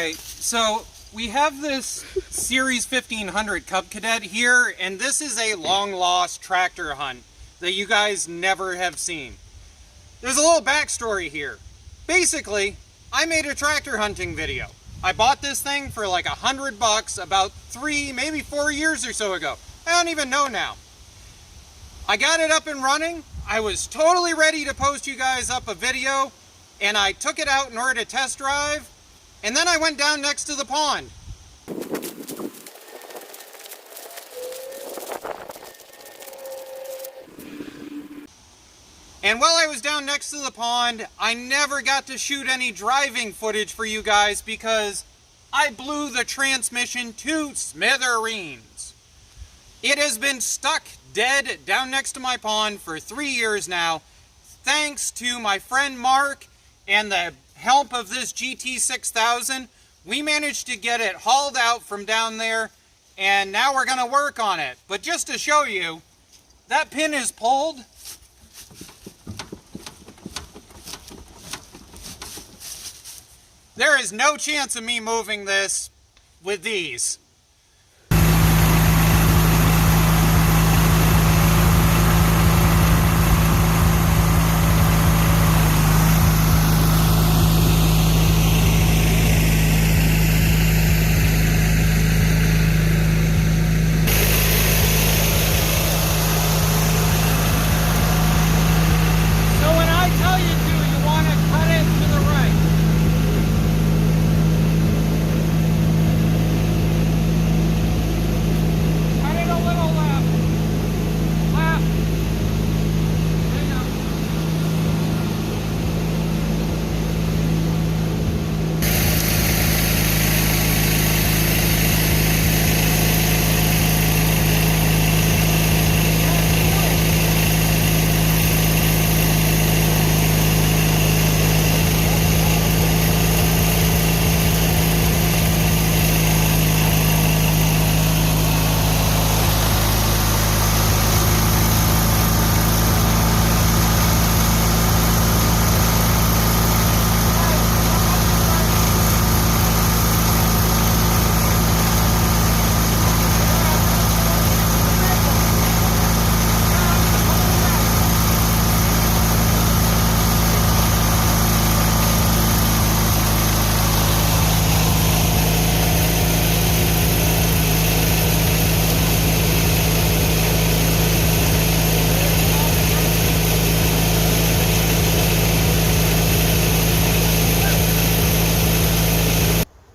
Alright, so we have this Series 1500 Cub Cadet here, and this is a long-lost tractor hunt that you guys never have seen. There's a little backstory here. Basically, I made a tractor hunting video. I bought this thing for like $100 about 3, maybe 4 years or so ago. I don't even know now. I got it up and running. I was totally ready to post you guys up a video, and I took it out in order to test drive, and then I went down next to the pond. And while I was down next to the pond, I never got to shoot any driving footage for you guys because I blew the transmission to smithereens. It has been stuck dead down next to my pond for 3 years now. Thanks to my friend Mark and the help of this GT6000, we managed to get it hauled out from down there, and now we're going to work on it. But just to show you, that pin is pulled. There is no chance of me moving this with these.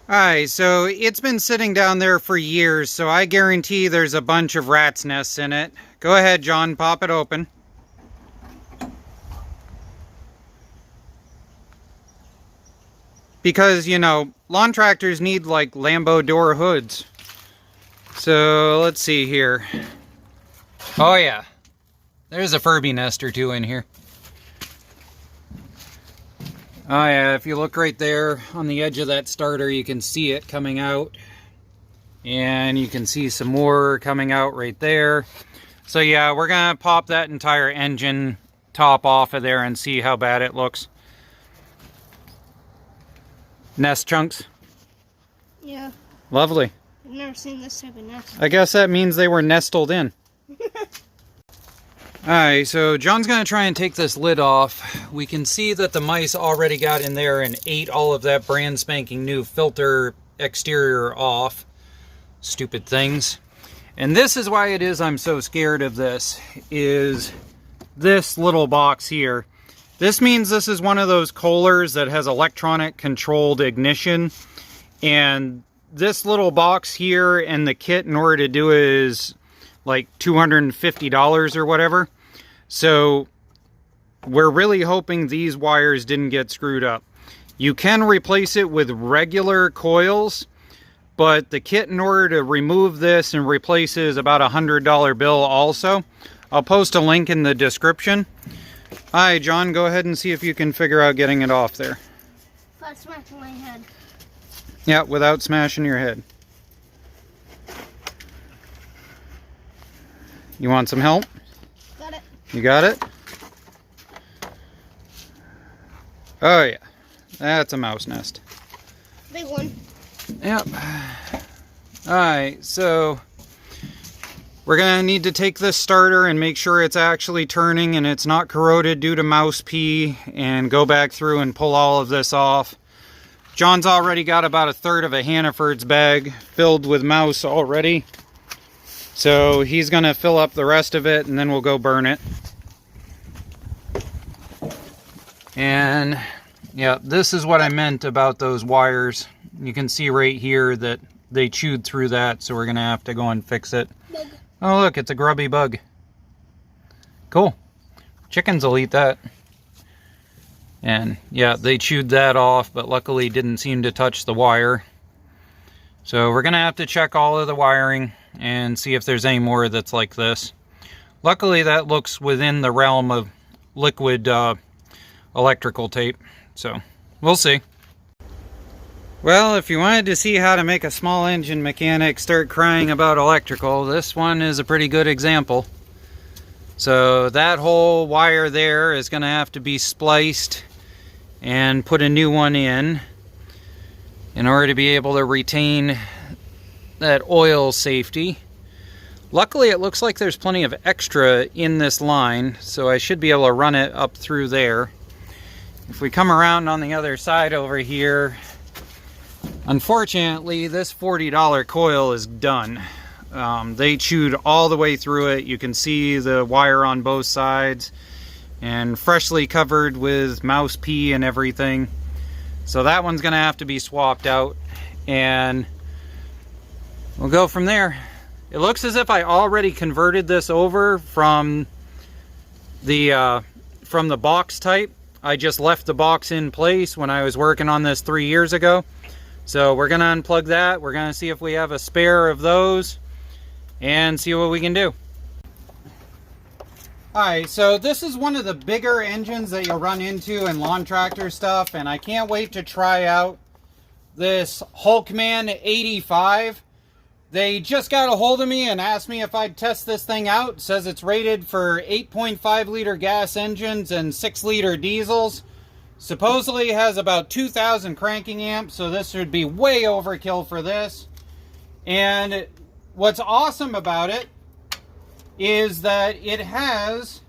Alright, so it's been sitting down there for years, so I guarantee there's a bunch of rat's nests in it. Go ahead, John, pop it open. Because, you know, lawn tractors need like Lambo door hoods. So, let's see here. Oh yeah, there's a Furby nest or two in here. Oh yeah, if you look right there on the edge of that starter, you can see it coming out. And you can see some more coming out right there. So yeah, we're gonna pop that entire engine top off of there and see how bad it looks. Nest chunks? Yeah. Lovely. I've never seen this type of nest. I guess that means they were nestled in. Alright, so John's going to try and take this lid off. We can see that the mice already got in there and ate all of that brand spanking new filter exterior off. Stupid things. And this is why it is I'm so scared of this, is this little box here. This means this is one of those Kohlers that has electronic controlled ignition. And this little box here and the kit in order to do it is like $250 or whatever. So we're really hoping these wires didn't get screwed up. You can replace it with regular coils, but the kit in order to remove this and replace it is about $100 bill also. I'll post a link in the description. Hi, John, go ahead and see if you can figure out getting it off there. Without smashing my head. Yeah, without smashing your head. You want some help? Got it. You got it? Oh yeah, that's a mouse nest. Big one. Yep. Alright, so we're going to need to take this starter and make sure it's actually turning and it's not corroded due to mouse pee, and go back through and pull all of this off. John's already got about 1/3 of a Hannaford's bag filled with mouse already. So he's going to fill up the rest of it and then we'll go burn it. And yeah, this is what I meant about those wires. You can see right here that they chewed through that, so we're going to have to go and fix it. Bug. Oh look, it's a grubby bug. Cool. Chickens will eat that. And yeah, they chewed that off, but luckily didn't seem to touch the wire. So we're going to have to check all of the wiring and see if there's any more that's like this. Luckily that looks within the realm of liquid electrical tape. So we'll see. Well, if you wanted to see how to make a small engine mechanic start crying about electrical, this one is a pretty good example. So that whole wire there is going to have to be spliced and put a new one in order to be able to retain that oil safety. Luckily it looks like there's plenty of extra in this line, so I should be able to run it up through there. If we come around on the other side over here, unfortunately this $40 coil is done. They chewed all the way through it. You can see the wire on both sides and freshly covered with mouse pee and everything. So that one's gonna have to be swapped out and we'll go from there. It looks as if I already converted this over from the box type. I just left the box in place when I was working on this 3 years ago. So we're going to unplug that. We're going to see if we have a spare of those and see what we can do. Alright, so this is one of the bigger engines that you'll run into in lawn tractor stuff, and I can't wait to try out this HULKMAN 85. They just got a hold of me and asked me if I'd test this thing out. It says it's rated for 8.5 liter gas engines and 6 liter diesels. Supposedly has about 2,000 cranking amps, so this would be way overkill for this. And what's awesome about it is that it has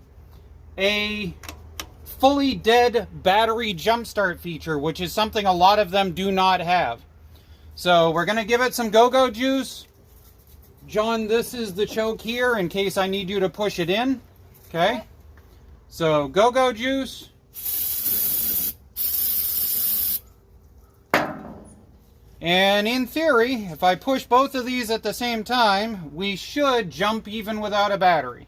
a fully dead battery jumpstart feature, which is something a lot of them do not have. So we're going to give it some go-go juice. John, this is the choke here in case I need you to push it in. Okay? So go-go juice. And in theory, if I push both of these at the same time, we should jump even without a battery.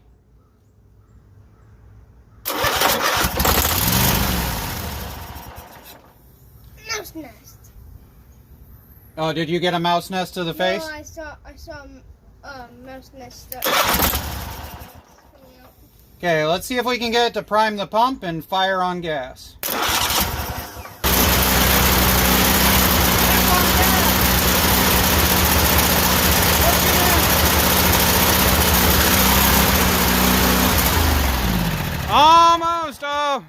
Mouse nest. Oh, did you get a mouse nest to the face? No, I saw mouse nest. Okay, let's see if we can get it to prime the pump and fire on gas. Almost! Oh!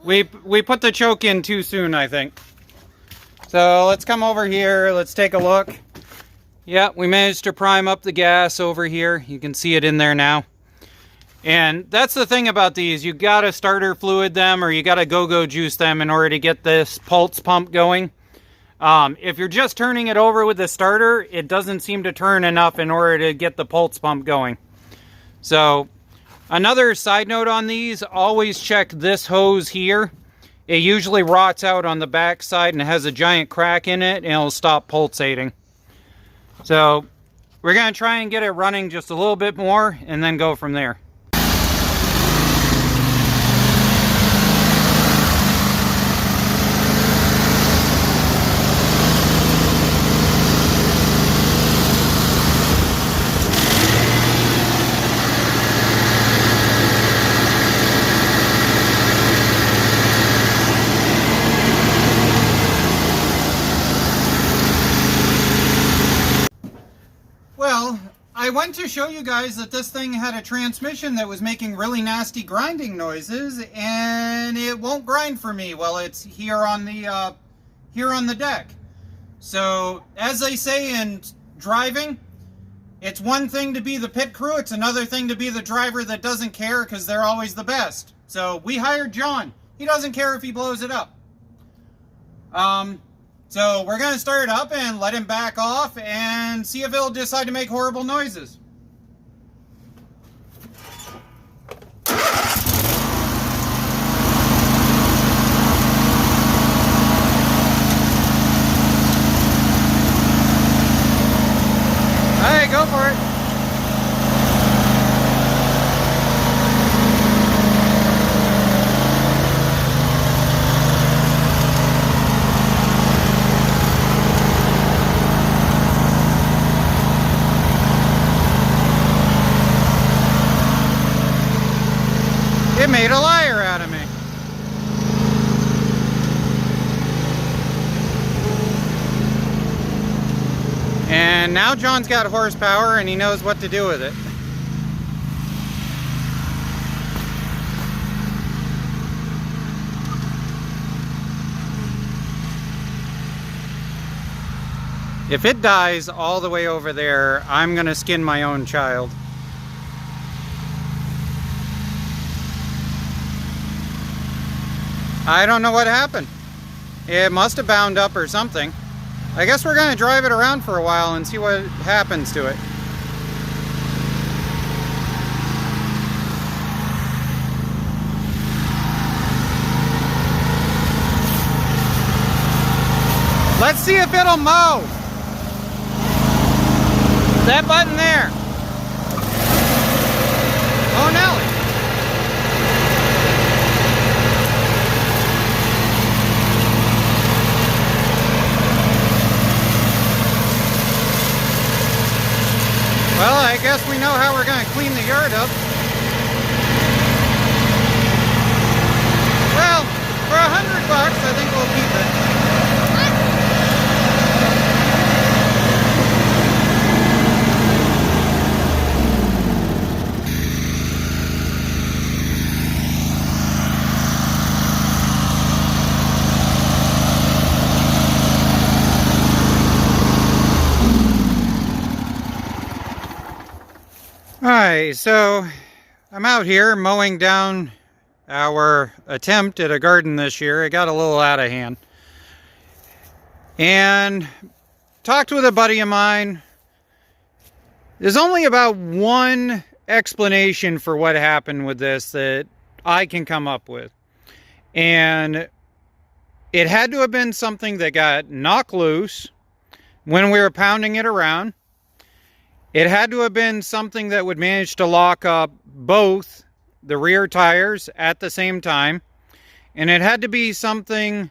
We put the choke in too soon, I think. So let's come over here, let's take a look. Yeah, we managed to prime up the gas over here. You can see it in there now. And that's the thing about these, you gotta starter fluid them or you gotta go-go juice them in order to get this pulse pump going. If you're just turning it over with the starter, it doesn't seem to turn enough in order to get the pulse pump going. So, another side note on these, always check this hose here. It usually rots out on the back side and has a giant crack in it and it'll stop pulsating. So, we're going to try and get it running just a little bit more and then go from there. Well, I went to show you guys that this thing had a transmission that was making really nasty grinding noises, and it won't grind for me while it's here on the deck. So, as they say in driving, it's one thing to be the pit crew, it's another thing to be the driver that doesn't care because they're always the best. So, we hired John. He doesn't care if he blows it up. So, we're going to start it up and let him back off and see if it'll decide to make horrible noises. Hey, go for it. It made a liar out of me. And now John's got horsepower and he knows what to do with it. If it dies all the way over there, I'm gonna skin my own child. I don't know what happened. It must have bound up or something. I guess we're going to drive it around for a while and see what happens to it. Let's see if it'll mow. That button there. Oh, Nelly. Well, I guess we know how we're going to clean the yard up. Well, for $100, I think we'll keep it. Alright, so I'm out here mowing down our attempt at a garden this year. It got a little out of hand. And talked with a buddy of mine. There's only about one explanation for what happened with this that I can come up with. And it had to have been something that got knocked loose when we were pounding it around. It had to have been something that would manage to lock up both the rear tires at the same time. And it had to be something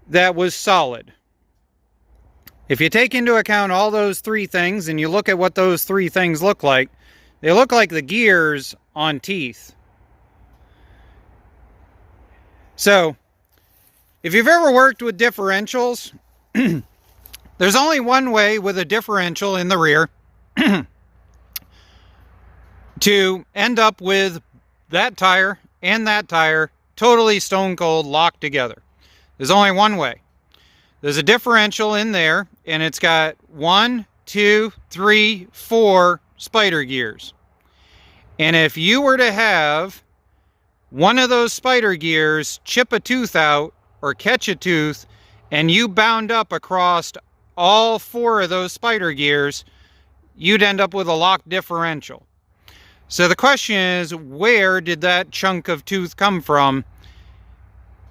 that was solid. If you take into account all those three things and you look at what those three things look like, they look like the gears on teeth. So, if you've ever worked with differentials, there's only one way with a differential in the rear to end up with that tire and that tire totally stone cold locked together. There's only one way. There's a differential in there and it's got 1, 2, 3, 4 spider gears. And if you were to have one of those spider gears chip a tooth out or catch a tooth and you bound up across all 4 of those spider gears, you'd end up with a locked differential. So the question is, where did that chunk of tooth come from?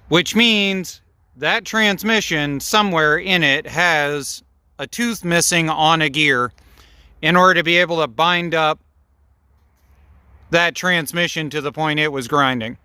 Which means that transmission, somewhere in it, has a tooth missing on a gear in order to be able to bind up that transmission to the point it was grinding.